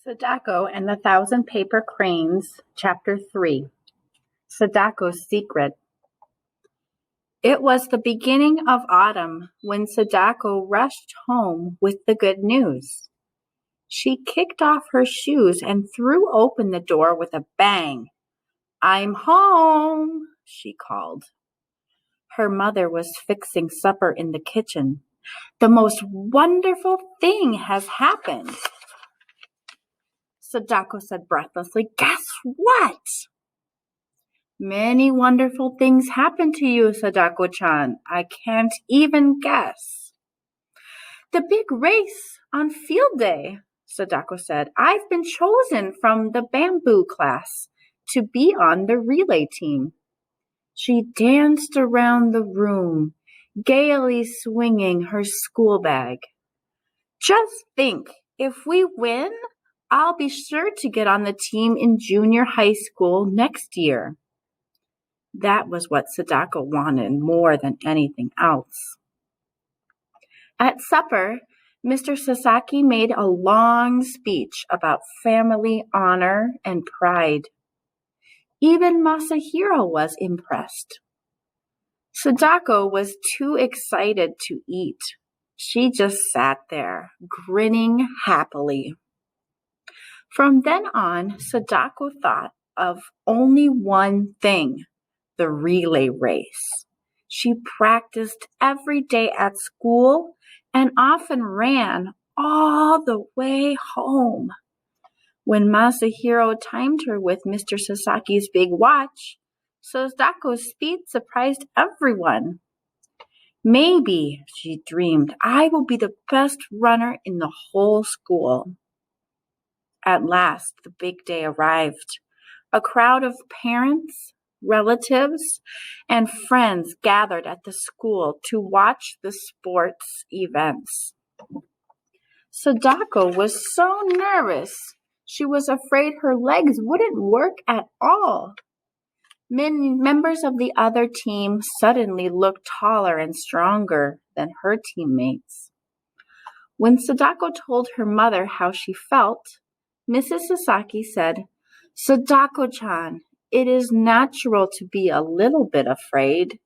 Sadako and the Thousand Paper Cranes, Chapter 3. Sadako's Secret. It was the beginning of autumn when Sadako rushed home with the good news. She kicked off her shoes and threw open the door with a bang. "I'm home," she called. Her mother was fixing supper in the kitchen. "The most wonderful thing has happened," Sadako said breathlessly. "Guess what?" "Many wonderful things happened to you, Sadako-chan. I can't even guess." "The big race on field day," Sadako said. "I've been chosen from the bamboo class to be on the relay team." She danced around the room, gaily swinging her school bag. "Just think, if we win, I'll be sure to get on the team in junior high school next year." That was what Sadako wanted more than anything else. At supper, Mr. Sasaki made a long speech about family honor and pride. Even Masahiro was impressed. Sadako was too excited to eat. She just sat there, grinning happily. From then on, Sadako thought of only one thing: the relay race. She practiced every day at school and often ran all the way home. When Masahiro timed her with Mr. Sasaki's big watch, Sadako's speed surprised everyone. "Maybe," she dreamed, "I will be the best runner in the whole school." At last, the big day arrived. A crowd of parents, relatives, and friends gathered at the school to watch the sports events. Sadako was so nervous. She was afraid her legs wouldn't work at all. Members of the other team suddenly looked taller and stronger than her teammates. When Sadako told her mother how she felt, Mrs. Sasaki said, "Sadako-chan, it is natural to be a little bit afraid.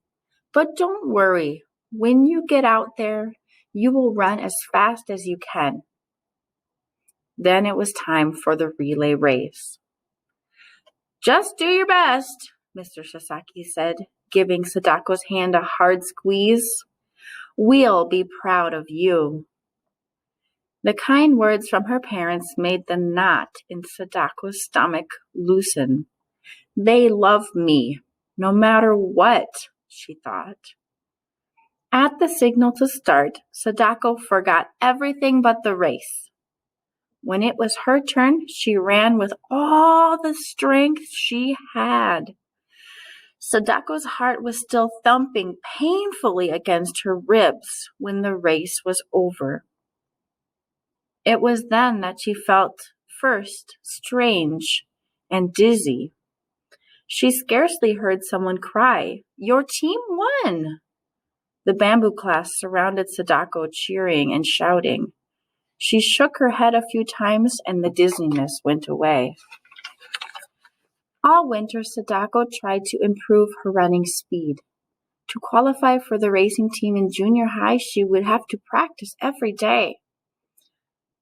But don't worry. When you get out there, you will run as fast as you can." Then it was time for the relay race. "Just do your best," Mr. Sasaki said, giving Sadako's hand a hard squeeze. "We'll be proud of you." The kind words from her parents made the knot in Sadako's stomach loosen. They love me, no matter what, she thought. At the signal to start, Sadako forgot everything but the race. When it was her turn, she ran with all the strength she had. Sadako's heart was still thumping painfully against her ribs when the race was over. It was then that she felt first strange and dizzy. She scarcely heard someone cry, "Your team won!" The bamboo class surrounded Sadako, cheering and shouting. She shook her head a few times and the dizziness went away. All winter, Sadako tried to improve her running speed. To qualify for the racing team in junior high, she would have to practice every day.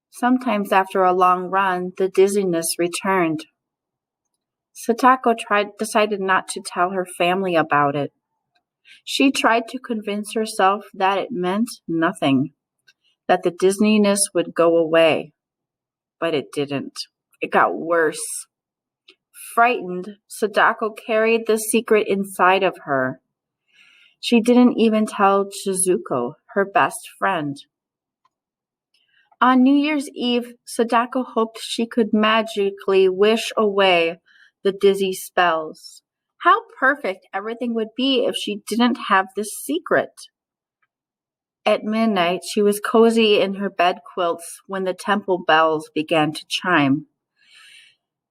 Sometimes after a long run, the dizziness returned. Sadako decided not to tell her family about it. She tried to convince herself that it meant nothing, that the dizziness would go away. But it didn't. It got worse. Frightened, Sadako carried the secret inside of her. She didn't even tell Chizuko, her best friend. On New Year's Eve, Sadako hoped she could magically wish away the dizzy spells. How perfect everything would be if she didn't have this secret. At midnight, she was cozy in her bed quilts when the temple bells began to chime.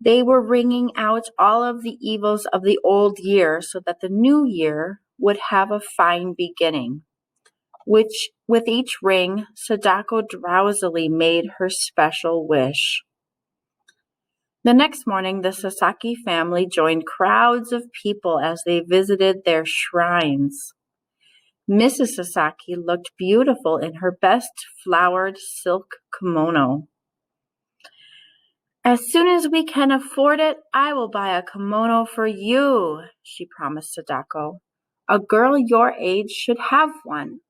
They were ringing out all of the evils of the old year so that the new year would have a fine beginning. Which, with each ring, Sadako drowsily made her special wish. The next morning, the Sasaki family joined crowds of people as they visited their shrines. Mrs. Sasaki looked beautiful in her best flowered silk kimono. As soon as we can afford it, I will buy a kimono for you, she promised Sadako. A girl your age should have one.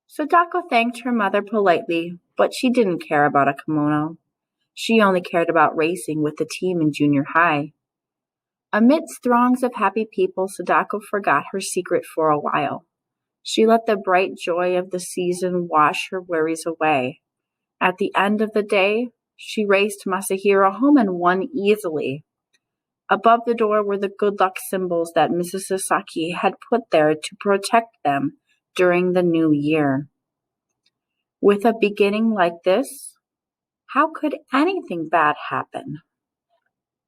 Sadako thanked her mother politely, but she didn't care about a kimono. She only cared about racing with the team in junior high. Amidst throngs of happy people, Sadako forgot her secret for a while. She let the bright joy of the season wash her worries away. At the end of the day, she raced Masahiro home and won easily. Above the door were the good luck symbols that Mrs. Sasaki had put there to protect them during the new year. With a beginning like this, how could anything bad happen?